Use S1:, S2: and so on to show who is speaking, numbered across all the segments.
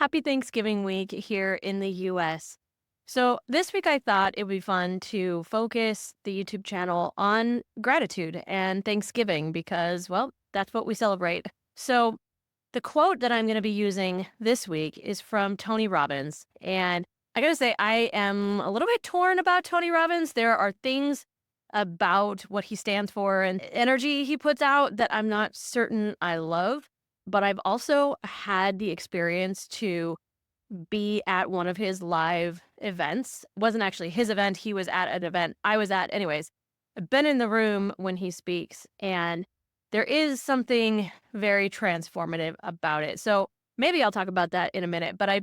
S1: Happy Thanksgiving week here in the US. So, this week I thought it would be fun to focus the YouTube channel on gratitude and Thanksgiving because, well, that's what we celebrate. So, the quote that I'm going to be using this week is from Tony Robbins. And I got to say, I am a little bit torn about Tony Robbins. There are things about what he stands for and energy he puts out that I'm not certain I love. But I've also had the experience to be at one of his live events. It wasn't actually his event. He was at an event I was at. Anyways, I've been in the room when he speaks, and there is something very transformative about it. So maybe I'll talk about that in a minute, but I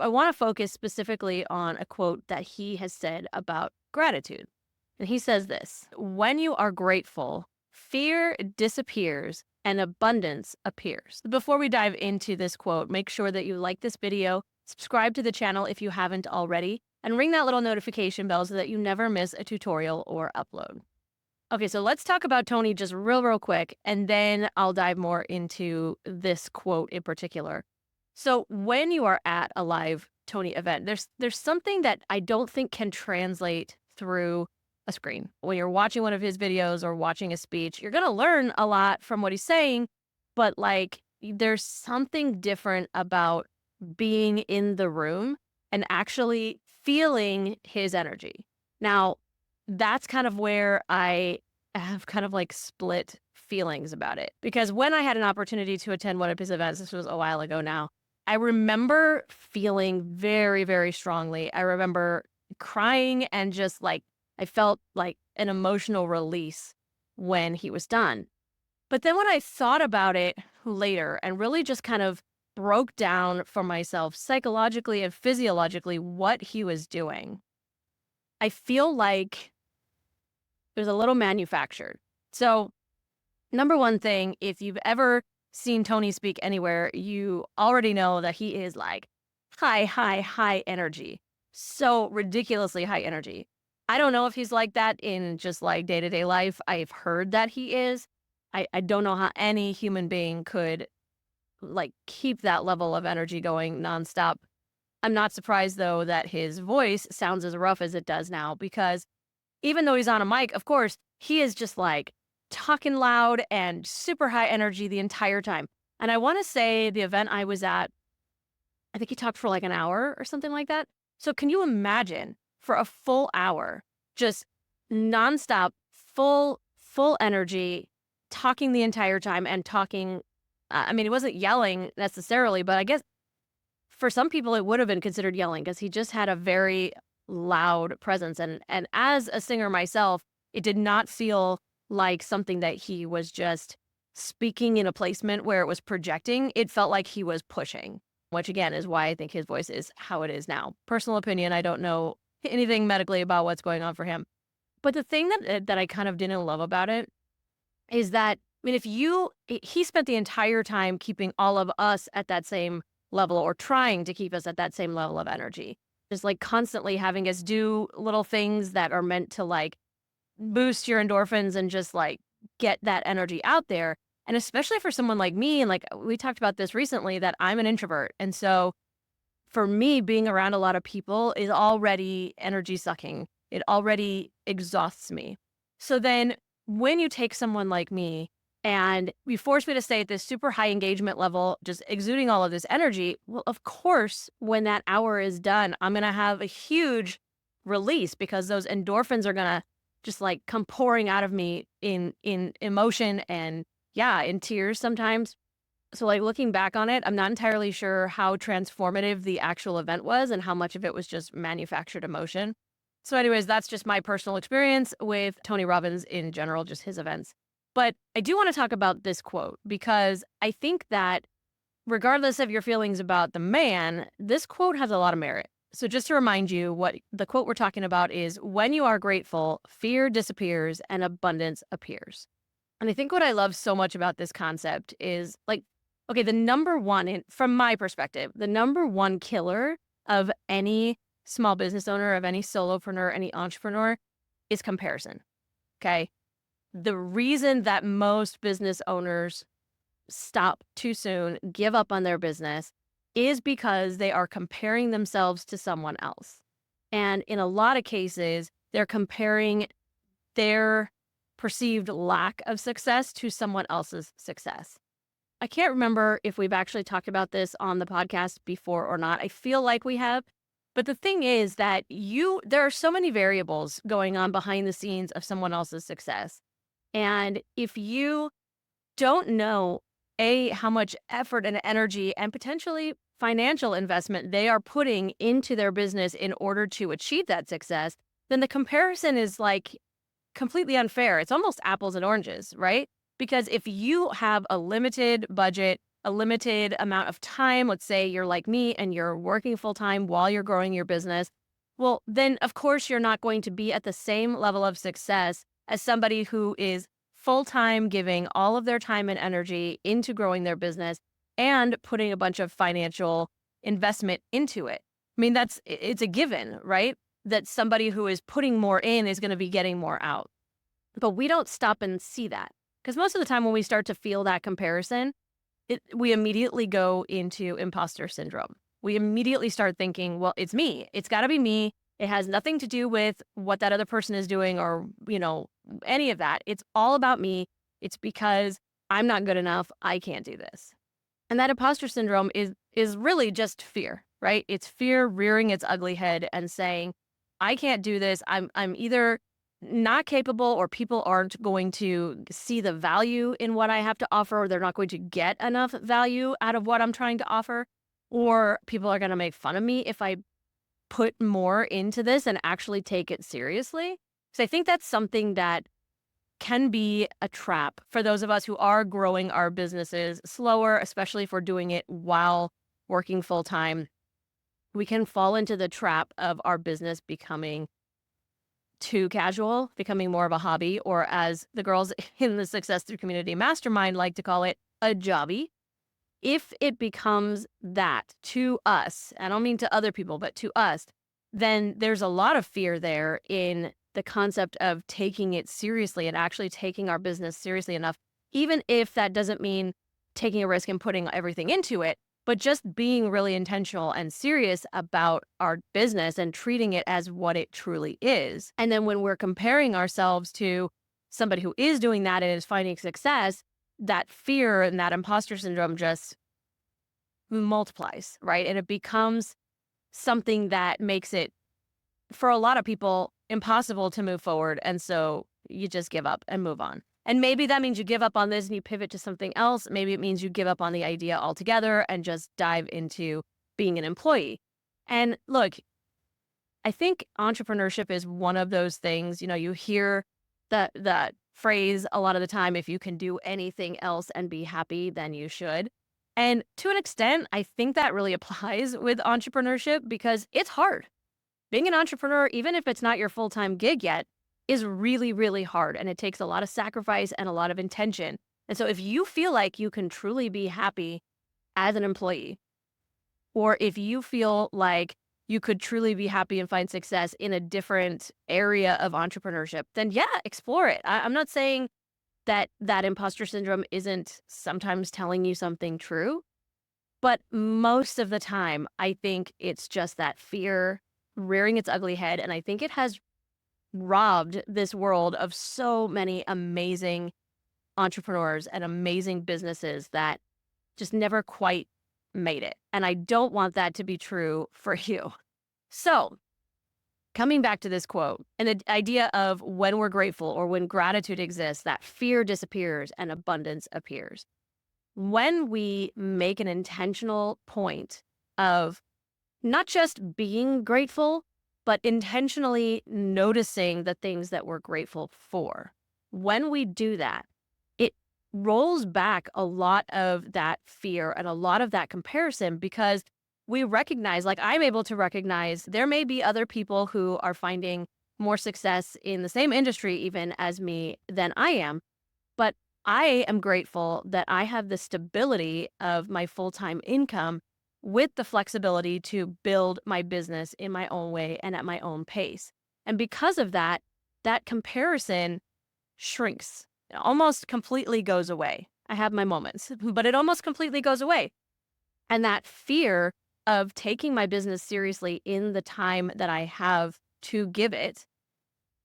S1: want to focus specifically on a quote that he has said about gratitude. And he says this: when you are grateful, fear disappears and abundance appears. Before we dive into this quote, make sure that you like this video, subscribe to the channel if you haven't already, and ring that little notification bell so that you never miss a tutorial or upload. Okay, so let's talk about Tony just real quick, and then I'll dive more into this quote in particular. So when you are at a live Tony event, there's something that I don't think can translate through a screen. When you're watching one of his videos or watching a speech, you're going to learn a lot from what he's saying, but like there's something different about being in the room and actually feeling his energy. Now, that's kind of where I have kind of like split feelings about it. Because when I had an opportunity to attend one of his events, this was a while ago now, I remember feeling very strongly. I remember crying and just like, I felt like an emotional release when he was done. But then when I thought about it later and really just kind of broke down for myself psychologically and physiologically what he was doing, I feel like it was a little manufactured. So, number one thing, if you've ever seen Tony speak anywhere, you already know that he is like high energy. So ridiculously high energy. I don't know if he's like that in just like day-to-day life. I've heard that he is. I don't know how any human being could like keep that level of energy going nonstop. I'm not surprised though that his voice sounds as rough as it does now, because even though he's on a mic, of course, he is just like talking loud and super high energy the entire time. And I want to say the event I was at, I think he talked for like an hour or something like that. So can you imagine for a full hour, just nonstop, full energy, talking the entire time and talking. I mean, it wasn't yelling necessarily, but I guess for some people it would have been considered yelling because he just had a very loud presence. And as a singer myself, it did not feel like something that he was just speaking in a placement where it was projecting. It felt like he was pushing, which again is why I think his voice is how it is now. Personal opinion, I don't know anything medically about what's going on for him. But the thing that I kind of didn't love about it is that, I mean, he spent the entire time keeping all of us at that same level, or trying to keep us at that same level of energy. Just like constantly having us do little things that are meant to like boost your endorphins and just like get that energy out there. And especially for someone like me, and like we talked about this recently, that I'm an introvert. And so for me, being around a lot of people is already energy sucking. It already exhausts me. So then when you take someone like me and you force me to stay at this super high engagement level, just exuding all of this energy, well, of course, when that hour is done, I'm going to have a huge release because those endorphins are going to just like come pouring out of me in emotion and yeah, in tears sometimes. So like looking back on it, I'm not entirely sure how transformative the actual event was and how much of it was just manufactured emotion. So anyways, that's just my personal experience with Tony Robbins in general, just his events. But I do want to talk about this quote because I think that regardless of your feelings about the man, this quote has a lot of merit. So just to remind you, what the quote we're talking about is: when you are grateful, fear disappears and abundance appears. And I think what I love so much about this concept is like, okay, the number one, from my perspective, the number one killer of any small business owner, of any solopreneur, any entrepreneur is comparison. Okay. The reason that most business owners stop too soon, give up on their business, is because they are comparing themselves to someone else. And in a lot of cases, they're comparing their perceived lack of success to someone else's success. I can't remember if we've actually talked about this on the podcast before or not. I feel like we have. But the thing is that there are so many variables going on behind the scenes of someone else's success. And if you don't know, how much effort and energy and potentially financial investment they are putting into their business in order to achieve that success, then the comparison is like completely unfair. It's almost apples and oranges, right? Because if you have a limited budget, a limited amount of time, let's say you're like me and you're working full time while you're growing your business, well, then of course you're not going to be at the same level of success as somebody who is full time giving all of their time and energy into growing their business and putting a bunch of financial investment into it. I mean, it's a given, right? That somebody who is putting more in is going to be getting more out. But we don't stop and see that. Because most of the time when we start to feel that comparison, we immediately go into imposter syndrome. We immediately start thinking, well, it's me. It's got to be me. It has nothing to do with what that other person is doing or, any of that. It's all about me. It's because I'm not good enough. I can't do this. And that imposter syndrome is really just fear, right? It's fear rearing its ugly head and saying, I can't do this. I'm either not capable, or people aren't going to see the value in what I have to offer, or they're not going to get enough value out of what I'm trying to offer, or people are going to make fun of me if I put more into this and actually take it seriously. So I think that's something that can be a trap for those of us who are growing our businesses slower, especially if we're doing it while working full time. We can fall into the trap of our business becoming too casual, becoming more of a hobby, or as the girls in the Success Through Community Mastermind like to call it, a jobby. If it becomes that to us, I don't mean to other people, but to us, then there's a lot of fear there in the concept of taking it seriously and actually taking our business seriously enough, even if that doesn't mean taking a risk and putting everything into it, but just being really intentional and serious about our business and treating it as what it truly is. And then when we're comparing ourselves to somebody who is doing that and is finding success, that fear and that imposter syndrome just multiplies, right? And it becomes something that makes it, for a lot of people, impossible to move forward. And so you just give up and move on. And maybe that means you give up on this and you pivot to something else. Maybe it means you give up on the idea altogether and just dive into being an employee. And look, I think entrepreneurship is one of those things, you hear that phrase a lot of the time, if you can do anything else and be happy, then you should. And to an extent, I think that really applies with entrepreneurship because it's hard. Being an entrepreneur, even if it's not your full-time gig yet, is really, really hard. And it takes a lot of sacrifice and a lot of intention. And so if you feel like you can truly be happy as an employee, or if you feel like you could truly be happy and find success in a different area of entrepreneurship, then yeah, explore it. I'm not saying that imposter syndrome isn't sometimes telling you something true, but most of the time, I think it's just that fear rearing its ugly head. And I think it has robbed this world of so many amazing entrepreneurs and amazing businesses that just never quite made it. And I don't want that to be true for you. So coming back to this quote and the idea of when we're grateful or when gratitude exists, that fear disappears and abundance appears. When we make an intentional point of not just being grateful, but intentionally noticing the things that we're grateful for. When we do that, it rolls back a lot of that fear and a lot of that comparison because we recognize, like I'm able to recognize, there may be other people who are finding more success in the same industry even as me than I am. But I am grateful that I have the stability of my full-time income with the flexibility to build my business in my own way and at my own pace. And because of that, that comparison shrinks. It almost completely goes away. I have my moments, but it almost completely goes away. And that fear of taking my business seriously in the time that I have to give it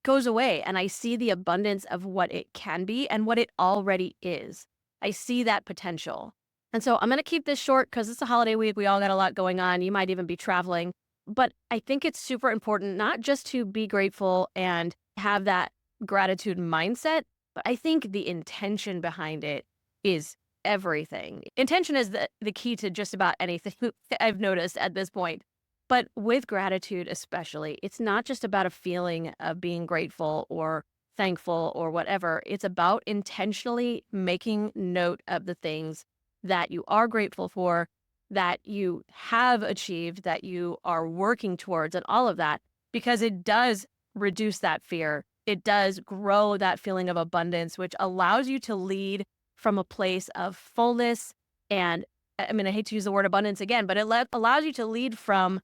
S1: goes away. And I see the abundance of what it can be and what it already is. I see that potential. And so I'm going to keep this short because it's a holiday week. We all got a lot going on. You might even be traveling. But I think it's super important not just to be grateful and have that gratitude mindset, but I think the intention behind it is everything. Intention is the key to just about anything I've noticed at this point. But with gratitude, especially, it's not just about a feeling of being grateful or thankful or whatever. It's about intentionally making note of the things that you are grateful for, that you have achieved, that you are working towards, and all of that, because it does reduce that fear. It does grow that feeling of abundance, which allows you to lead from a place of fullness. And I mean, I hate to use the word abundance again, but it allows you to lead from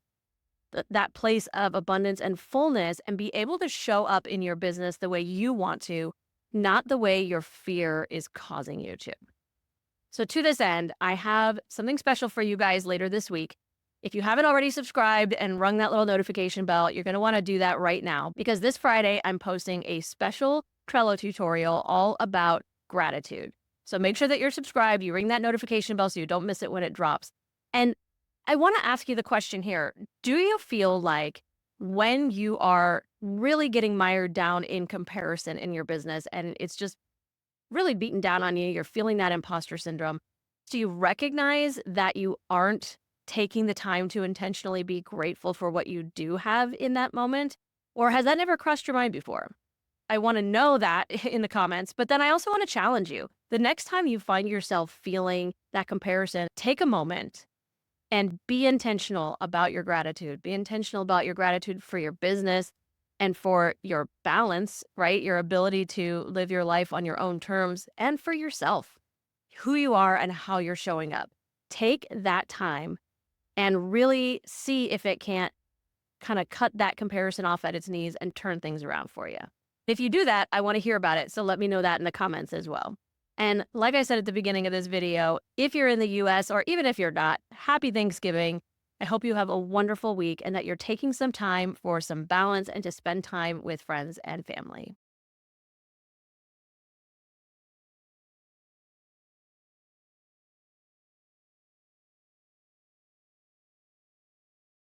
S1: that place of abundance and fullness and be able to show up in your business the way you want to, not the way your fear is causing you to. So to this end, I have something special for you guys later this week. If you haven't already subscribed and rung that little notification bell, you're going to want to do that right now, because this Friday I'm posting a special Trello tutorial all about gratitude. So make sure that you're subscribed, you ring that notification bell so you don't miss it when it drops. And I want to ask you the question here. Do you feel like when you are really getting mired down in comparison in your business and it's just really beaten down on you, you're feeling that imposter syndrome, do you recognize that you aren't taking the time to intentionally be grateful for what you do have in that moment? Or has that never crossed your mind before? I want to know that in the comments, but then I also want to challenge you. The next time you find yourself feeling that comparison, take a moment and be intentional about your gratitude. Be intentional about your gratitude for your business and for your balance, right? Your ability to live your life on your own terms, and for yourself, who you are and how you're showing up. Take that time and really see if it can't kind of cut that comparison off at its knees and turn things around for you. If you do that, I want to hear about it. So let me know that in the comments as well. And like I said at the beginning of this video, if you're in the US or even if you're not, happy Thanksgiving. I hope you have a wonderful week and that you're taking some time for some balance and to spend time with friends and family.